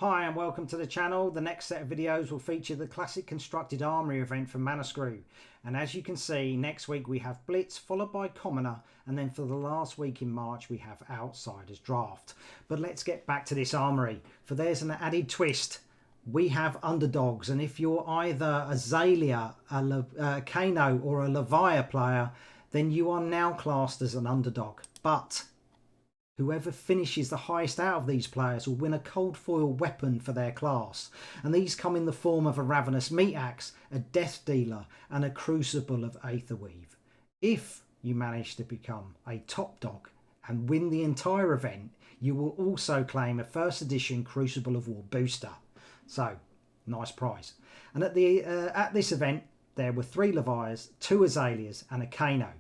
Hi and welcome to the channel. The next set of videos will feature the classic constructed Armoury event from Manascrew. And as you can see, next week we have Blitz followed by Commoner, and then for the last week in March we have Outsiders Draft. But let's get back to this Armoury, for there's an added twist. We have underdogs, and if you're either a Zalia, a Kano or a Levia player, then you are now classed as an underdog. But whoever finishes the highest out of these players will win a cold foil weapon for their class. And these come in the form of a Ravenous Meat Axe, a Death Dealer and a Crucible of Aetherweave. If you manage to become a top dog and win the entire event, you will also claim a first edition Crucible of War booster. So, nice prize. And at this event, there were 3 Levias, 2 Azaleas and a Kano.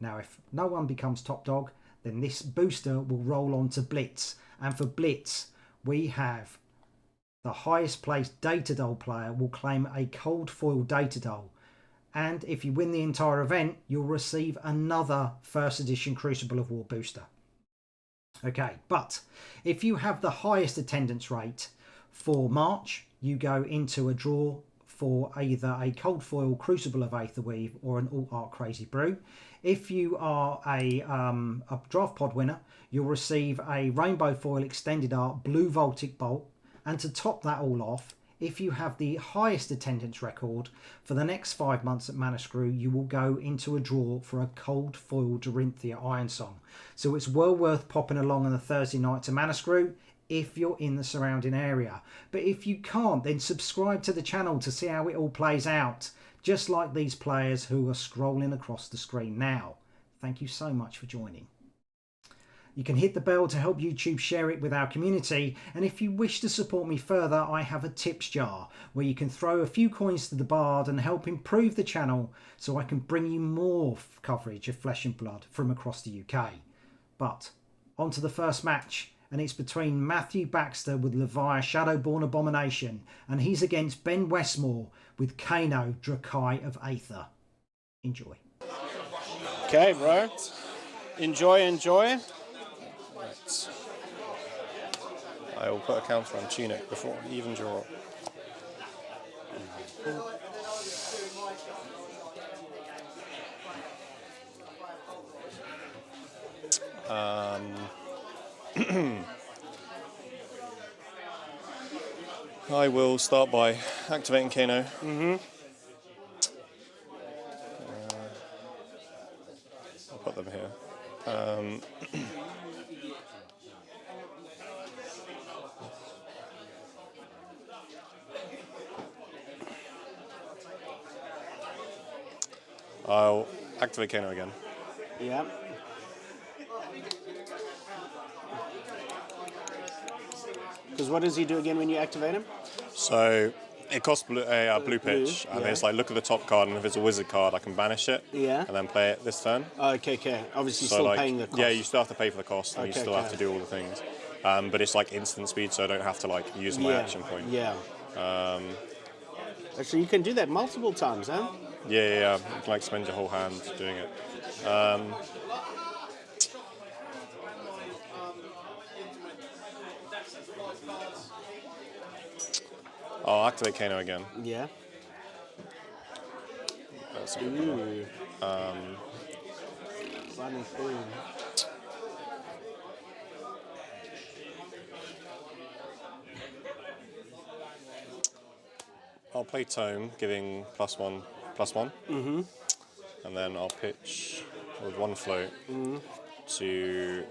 Now, if no one becomes top dog, then this booster will roll on to Blitz. And for Blitz, we have the highest placed Data Doll player will claim a cold foil Data Doll. And if you win the entire event, you'll receive another first edition Crucible of War booster. Okay, but if you have the highest attendance rate for March, you go into a draw for either a cold foil Crucible of Aetherweave or an Alt Art Crazy Brew. If you are a draft pod winner, you'll receive a Rainbow Foil Extended Art Blue Voltic Bolt. And to top that all off, if you have the highest attendance record for the next 5 months at Manascrew, you will go into a draw for a cold foil Dorinthia Ironsong. So it's well worth popping along on a Thursday night to Manascrew if you're in the surrounding area. But if you can't, then subscribe to the channel to see how it all plays out, just like these players who are scrolling across the screen now. Thank you so much for joining. You can hit the bell to help YouTube share it with our community, and if you wish to support me further, I have a tips jar where you can throw a few coins to the bard and help improve the channel so I can bring you more coverage of Flesh and Blood from across the UK. But on to the first match, and it's between Matthew Baxter with Levia Shadowborn Abomination, and he's against Ben Westmore with Kano Drakai of Aether. Enjoy. Okay, bro. Enjoy. Right. I will put a counter on Tunic before an even draw. I will start by activating Kano. I'll put them here. I'll activate Kano again. Yeah. Because what does he do again when you activate him? So it costs blue pitch, and there's like, look at the top card, and if it's a wizard card, I can banish it, and then play it this turn. Okay. Obviously, so still like, paying the cost. Yeah, you still have to pay for the cost, and you still have to do all the things. But it's like instant speed, so I don't have to like use my action point. Yeah. Actually, you can do that multiple times, huh? Yeah. You can like spend your whole hand doing it. I'll activate Kano again. Yeah. That's Ooh. Running through. I'll play Tome, giving +1/+1. And then I'll pitch with 1 float to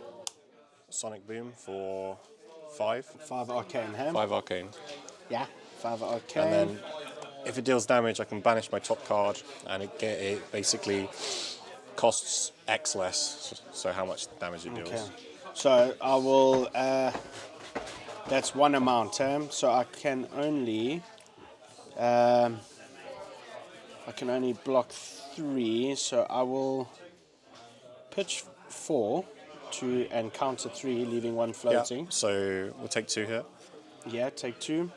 Sonic Boom for 5. 5 arcane, huh? 5 arcane. Yeah, 5 arcane. And then if it deals damage, I can banish my top card, and it basically costs X less, so how much damage it deals. Okay. So I will. That's one amount, so I can only. Block 3, so I will pitch 4 and counter 3, leaving 1 floating. Yeah, so we'll take 2 here. Yeah, take 2.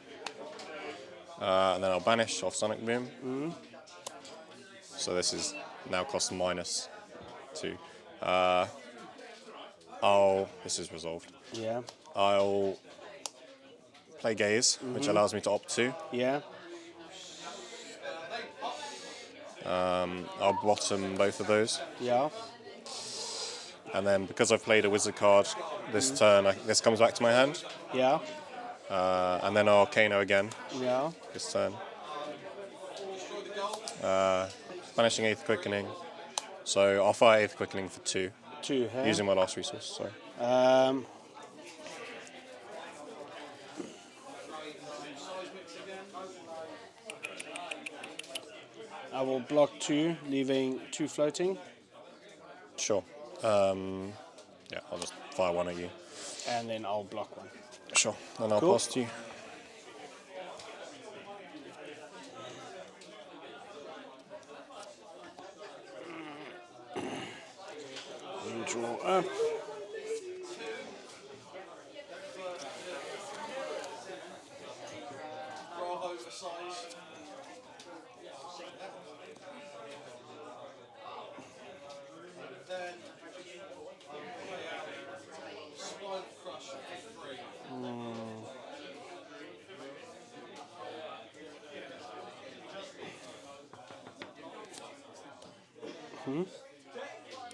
And then I'll banish off Sonic Boom. So this is now cost -2. This is resolved. Yeah. I'll play gaze, which allows me to opt 2. Yeah. I'll bottom both of those. Yeah. And then because I've played a wizard card this turn, this comes back to my hand. Yeah. And then I'll Kano again Yeah. this turn. Banishing 8th Quickening. So I'll fire 8th Quickening for 2. 2, hey? Using my last resource, sorry. I will block 2, leaving 2 floating. Sure. Yeah, I'll just fire 1 at you. And then I'll block 1. Sure. And I'll Cool. pass to you. And draw up.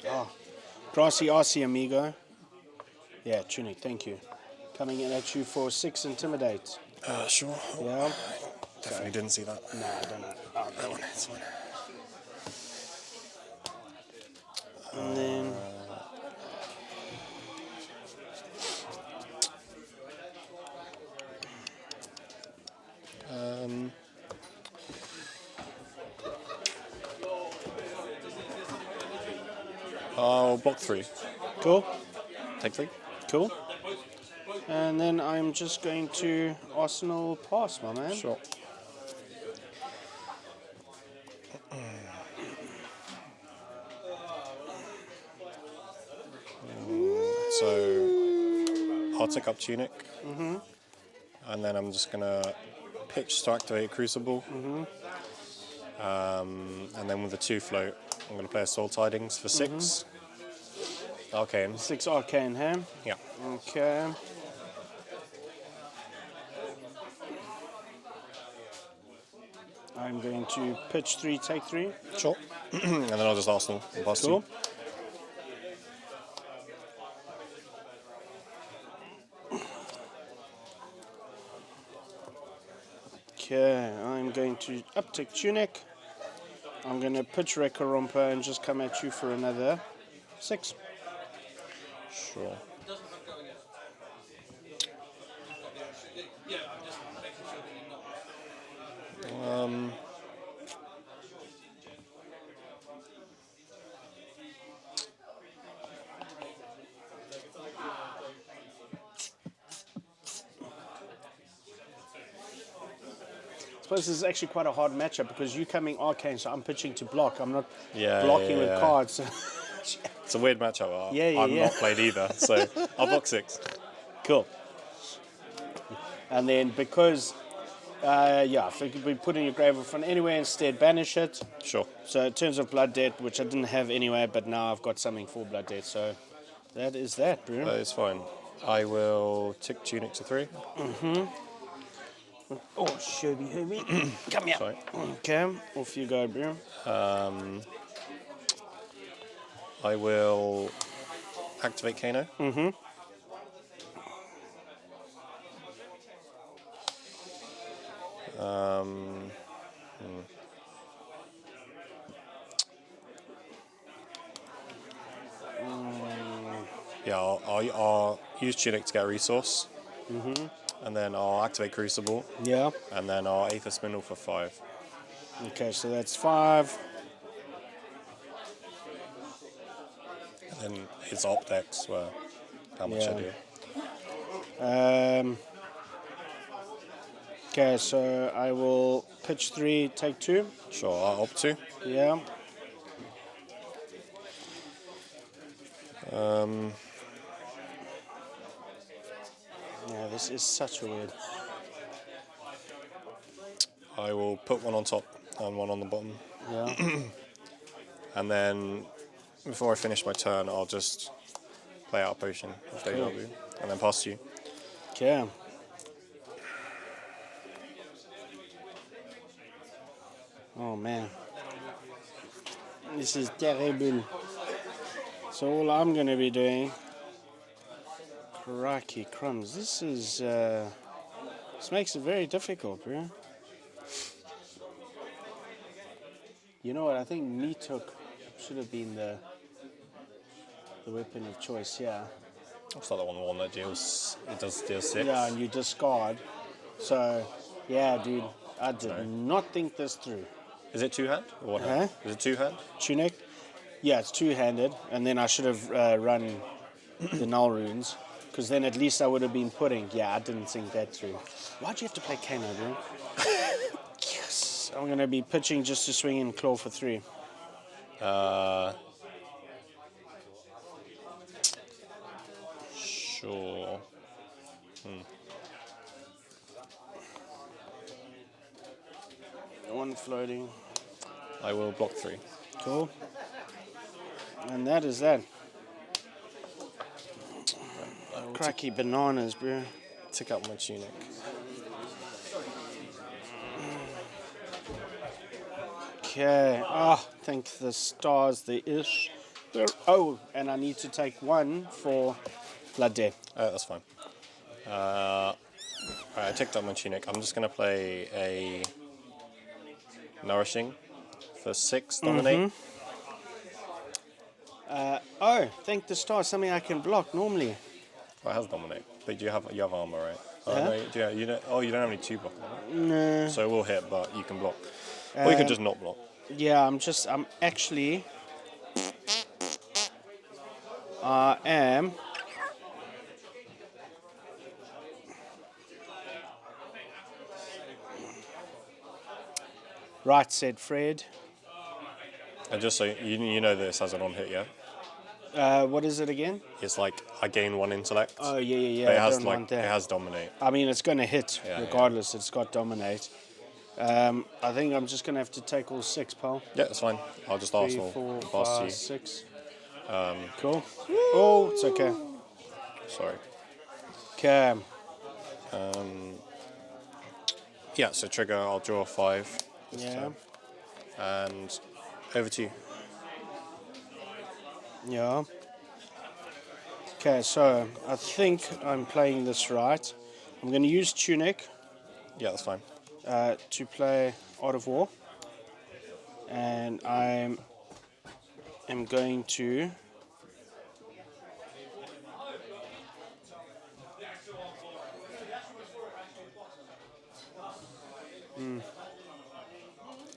Oh, Grassy RC amigo. Yeah, Tunic, thank you. Coming in at you for 6 intimidate. Sure. Yeah. Definitely didn't see that. Nah, I don't know. Oh, That one, it's fine. and then I'll block 3. cool, Take 3. cool. And then I'm just going to Arsenal pass, my man. Sure. So I'll take up Tunic. And then I'm just going to pitch to activate Crucible. And then with the 2 float, I'm going to play a Soul Tidings for 6. Arcane. 6 arcane, huh? Yeah. Okay. I'm going to pitch 3, take 3. Sure. And then I'll just Arsenal and pass Cool. to Okay, I'm going to uptick Tunic. I'm going to pitch Rekarompa and just come at you for another 6. Sure. I suppose this is actually quite a hard matchup because you coming arcane, so I'm pitching to block. I'm not Yeah, blocking yeah, with yeah. cards. It's a weird matchup. Yeah, I'm yeah. not played either, so I'll block 6. Cool. And then because, if it could be put in your grave in front anywhere, instead banish it. Sure. So in terms of Blood Debt, which I didn't have anyway, but now I've got something for Blood Debt. So that is that, bro. That is fine. I will tick Tunic to 3. Oh, Shoby Hermy. Come here. Sorry. Okay, off you go, bro. I will activate Kano. Yeah, I'll use Tunic to get a resource. And then I'll activate Crucible. Yeah. And then I'll Aether Spindle for 5. Okay, so that's 5. And then his op decks were how much I Yeah. do. Okay, so I will pitch 3, take 2. Sure, I'll opt 2. Yeah. Yeah, this is such a weird. I will put 1 on top and 1 on the bottom. Yeah. And then before I finish my turn, I'll just play out a potion of Deja Vu and then pass to you. Okay. Oh man. This is terrible. So all I'm going to be doing... Crikey crumbs. This makes it very difficult, bro. You know what? I think meat hook should have been the weapon of choice. Yeah. It's like the one that does deal 6. Yeah, and you discard. So, yeah, dude, I did not think this through. Is it two-hand? Or one Huh? hand? Is it two-hand? Tunic? Yeah, it's two-handed, and then I should have run the null runes, because then at least I would have been putting. Yeah, I didn't think that through. Why'd you have to play Kano, bro? Yes. I'm going to be pitching just to swing in claw for 3. Sure. One floating. I will block 3. Cool. And that is that. Cracky bananas, bro. Tick up my tunic. Okay. Oh, thank the stars there is. Oh, and I need to take 1 for Blood Day. That's fine. Alright, I ticked up my tunic. I'm just going to play a Nourishing for 6, dominate. Oh, thank the stars. Something I can block normally. Well, it has dominate, but you have armor, right? Yeah. No, you don't have any 2 block on it. No. So it will hit, but you can block. Or you can just not block. Yeah, I'm actually... I am... Right, said Fred. And just so you know this has an on hit, yeah? What is it again? It's like I gain 1 intellect. Oh, yeah. But it I has don't want that. it has dominate. I mean, it's going to hit Yeah, regardless. It's got dominate. I think I'm just going to have to take all 6, pal. Yeah, that's fine. I'll just ask 3, all 4, pass 5, you. 6. Cool. Oh, it's okay. Sorry. Okay. Yeah, so trigger, I'll draw 5. this Yeah. turn. And over to you. Yeah. Okay, so I think I'm playing this right. I'm going to use Tunic Yeah, that's fine. to play Art of War. And I am going to...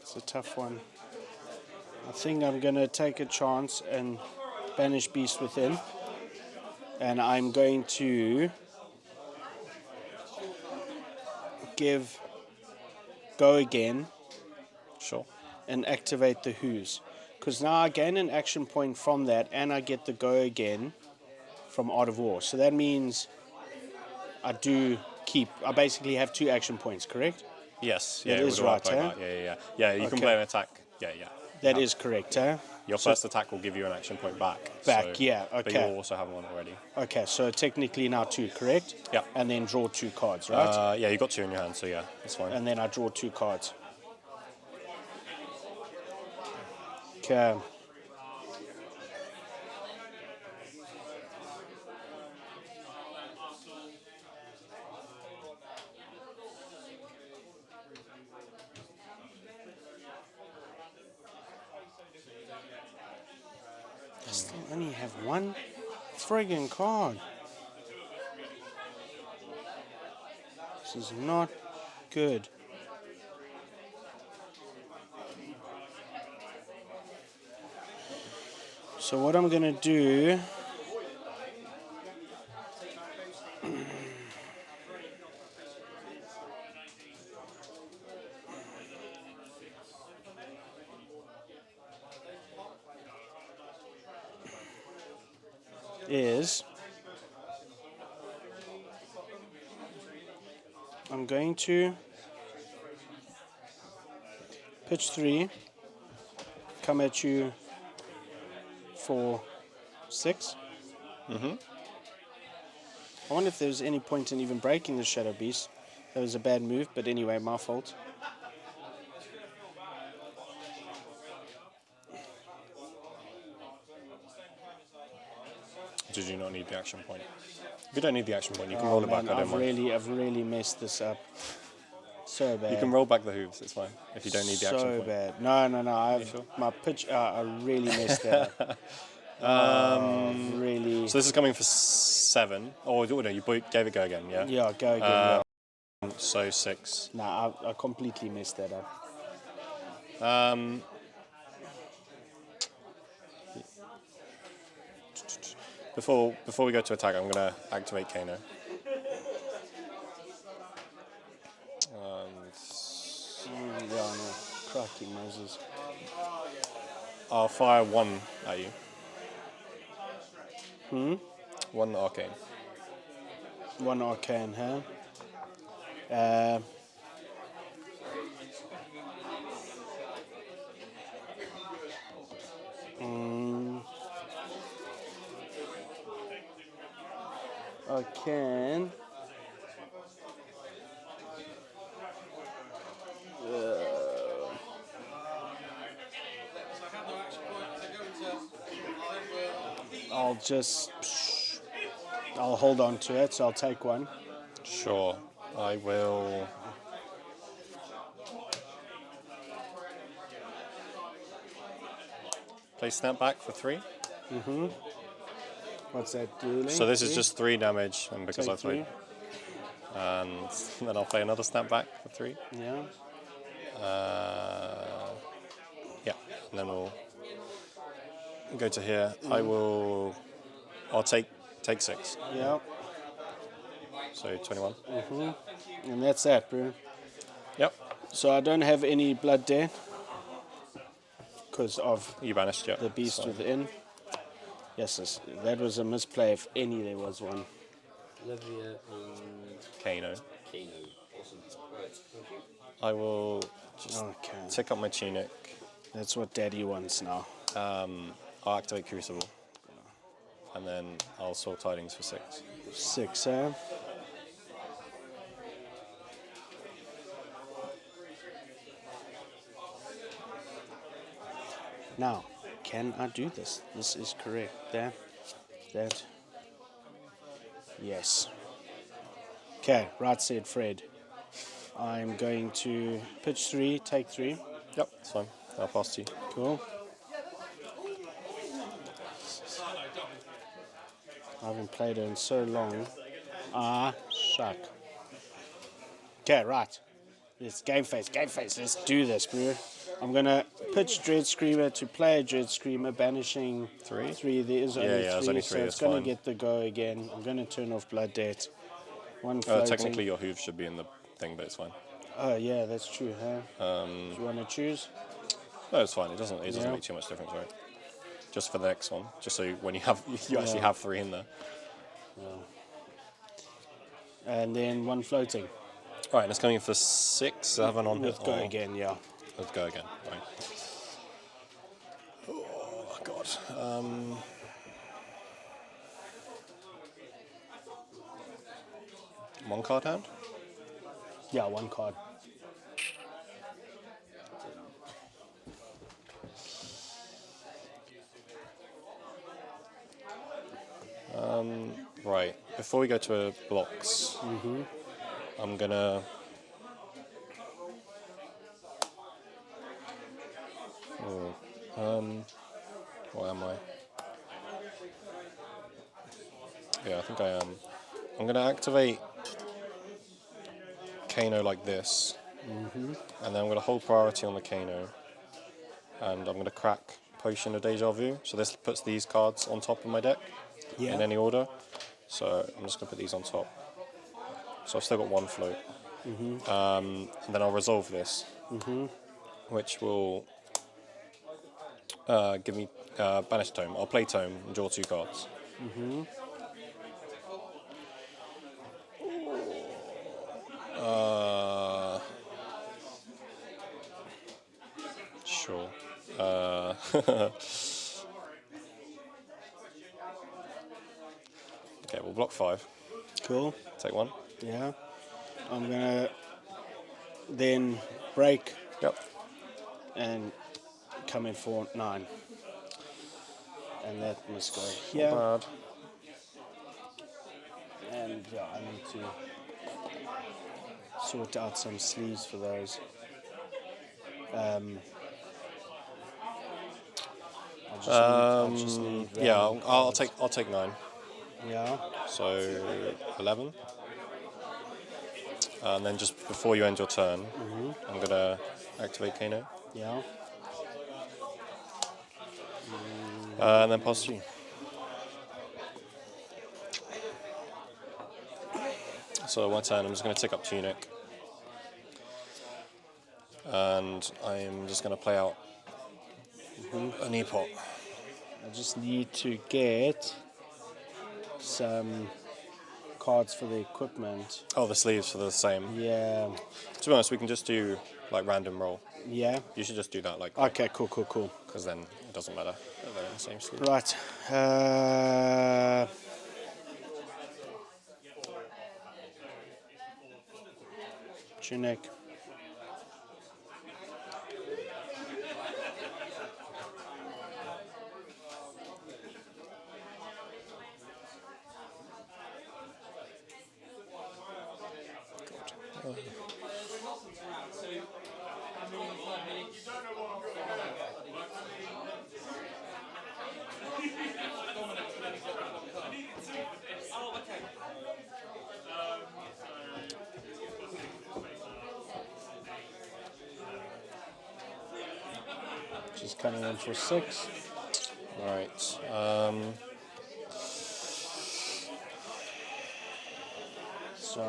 It's a tough one. I think I'm going to take a chance and banish Beast Within. And I'm going to give Go Again Sure. and activate the Who's. Because now I gain an action point from that and I get the Go Again from Art of War. So that means I basically have 2 action points, correct? Yes. That it is would work right, like eh? that. Yeah. Yeah, you can Okay. play an attack. Yeah. That is correct, eh? Your first attack will give you an action point back. Yeah, But okay. you'll also have one already. Okay, so technically now 2, correct? Yeah. And then draw 2 cards, right? Yeah, you got 2 in your hand, so yeah, that's fine. And then I draw 2 cards. Okay. I still only have 1 friggin' card. This is not good. So what I'm gonna do is I'm going to pitch 3, come at you for 6. I wonder if there's any point in even breaking the Shadow Beast. That was a bad move, but anyway, my fault. did you not need the action point? If you don't need the action point, you can roll it back. I don't mind. I've really messed this up. So bad. You can roll back the hooves. It's fine if you don't need the action point. So bad. No. My pitch. I really messed that up. Really. So this is coming for 7. Oh no, you gave it go again. Yeah. Yeah, go again. So 6. Nah, I completely messed that up. Before we go to attack, I'm going to activate Kano. Yeah, no. Crikey, Moses. I'll fire 1 at you. 1 arcane. 1 arcane, huh? I can. I'll hold on to it, so I'll take 1. Sure. I will. Play snapback for 3. What's that doing? So this is just 3 damage, and because I played. 3. And then I'll play another snapback for 3. Yeah. Yeah, and then we'll go to here. I'll take 6. Yeah. So 21. And that's that, bro. Yep. So I don't have any blood there because of You banished, yeah. the beast So within. Yes, that was a misplay if any there was one. Levia and Kano. Kano. Awesome. Right, thank you. I will just Okay. tick up my tunic. That's what Daddy wants now. I'll activate Crucible. And then I'll Soul Tidings for 6. 6, eh? Now, can I do this? This is correct. That. Yes. Okay, right said Fred. I'm going to pitch 3, take 3. Yep, that's fine. I'll pass to you. Cool. I haven't played it in so long. Shuck. Okay, right. It's game face. Let's do this, bro. I'm going to pitch Dread Screamer to play a Dread Screamer, banishing 3. 3. There is only 3, there's only 3, so it's that's going fine. to get the go again. I'm going to turn off Blood Debt. 1 floating. Technically your hooves should be in the thing, but it's fine. Oh, yeah, that's true, huh? Do you want to choose? No, it's fine. It doesn't make too much difference, right? Just for the next one, just so when you actually have 3 in there. And then 1 floating. All right, and it's coming for 6, 7 on Let's hit. go again, yeah. Let's go again. Right. Oh God. 1 card hand. Yeah, 1 card. Right. Before we go to blocks, I'm gonna. What am I? Yeah, I think I am. I'm gonna activate Kano like this, and then I'm gonna hold priority on the Kano, and I'm gonna crack Potion of Deja Vu. So this puts these cards on top of my deck in any order. So I'm just gonna put these on top. So I've still got 1 float. And then I'll resolve this, which will give me Banish Tome. I'll play Tome and draw 2 cards. Sure. Okay, we'll block 5. Cool. Take 1. Yeah. I'm going to then break Yep. and come in for 9. And that must go here. Not bad. And yeah, I need to sort out some sleeves for those. I just need Yeah, random I'll cards. take 9. Yeah. So 11. And then just before you end your turn, I'm gonna activate Kano. Yeah. And then pass to you. So my turn, I'm just gonna tick up Tunic. And I'm just gonna play out an Epot. I just need to get some cards for the equipment. Oh, the sleeves are the same. Yeah. To be honest, we can just do like random roll. Yeah. You should just do that, like, Okay, cool. because then it doesn't matter. They're in the same sleeve. Right. Tunic. Just coming in for 6. Right. So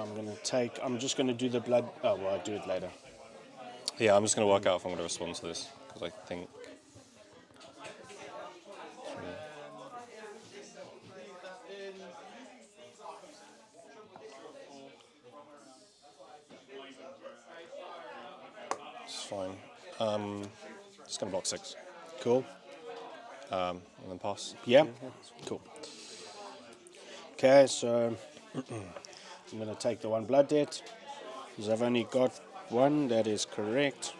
I'm just gonna do the blood. Oh, well, I'll do it later. Yeah, I'm just gonna work out if I'm gonna respond to this because I think. It's fine. Just gonna block 6. Cool. And then pass. Yeah. Cool. Okay, so I'm gonna take the 1 blood debt because I've only got 1. That is correct.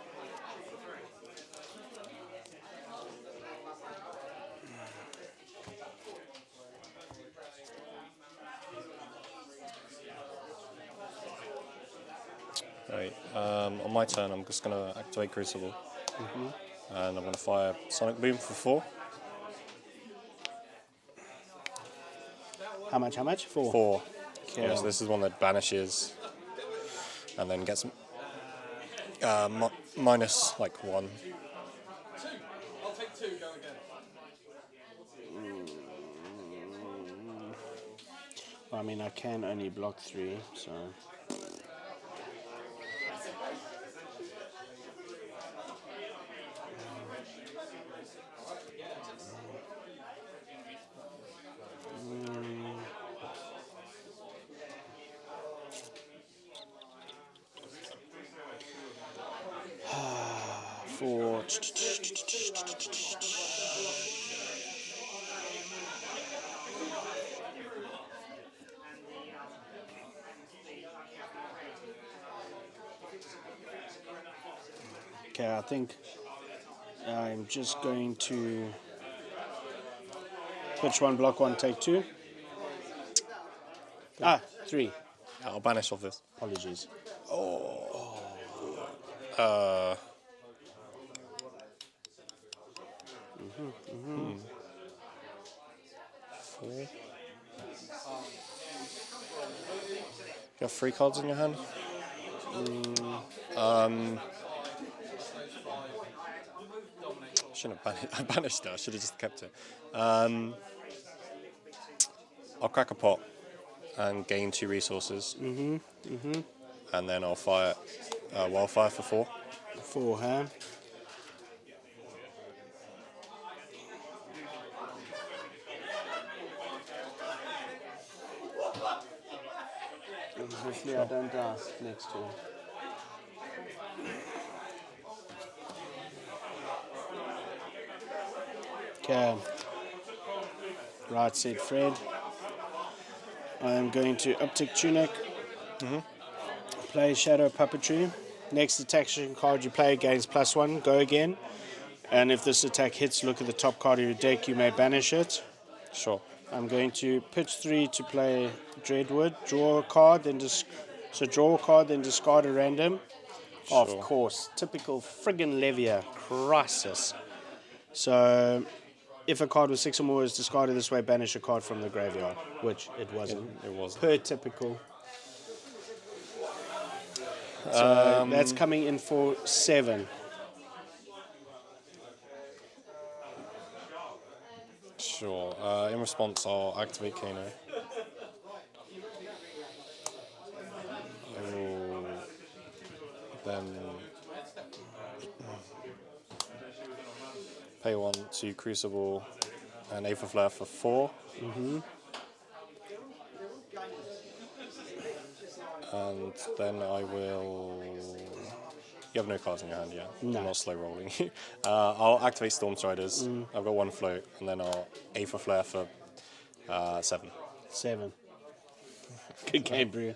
Right. On my turn, I'm just gonna activate Crucible, and I'm gonna fire Sonic Boom for 4. How much? 4. 4. Okay. Yeah, so this is one that banishes, and then gets minus like 1. I'll take 2, go again. I mean, I can only block 3, so. For okay, I think I'm just going to pitch 1, block 1, take 2. 3. I'll banish off this. Apologies. Four. You have 3 cards in your hand? Shouldn't have banished it. I should have just kept it. I'll crack a pot and gain 2 resources. And then I'll fire Wildfire for 4. 4, huh? And hopefully I don't ask next to. Okay. Right, said Fred. I am going to uptick Tunic. Play Shadow Puppetry. Next attack card you play gains +1. Go again. And if this attack hits, look at the top card of your deck. You may banish it. Sure. I'm going to pitch 3 to play Dreadwood, draw a card, then draw a card, then discard a random. Of Sure. course, typical friggin' Levia crisis. So, if a card with 6 or more is discarded this way, banish a card from the graveyard, which it wasn't. It wasn't. Per typical. So that's coming in for 7. Sure. In response, I'll activate Kano. I will then pay 1 to Crucible and Aether Flare for 4. And then I will. You have no cards in your hand, yeah? No. I'm not slow rolling. I'll activate Storm Striders. I've got 1 float, and then I'll Aether Flare for 7. 7. Good game, Brew.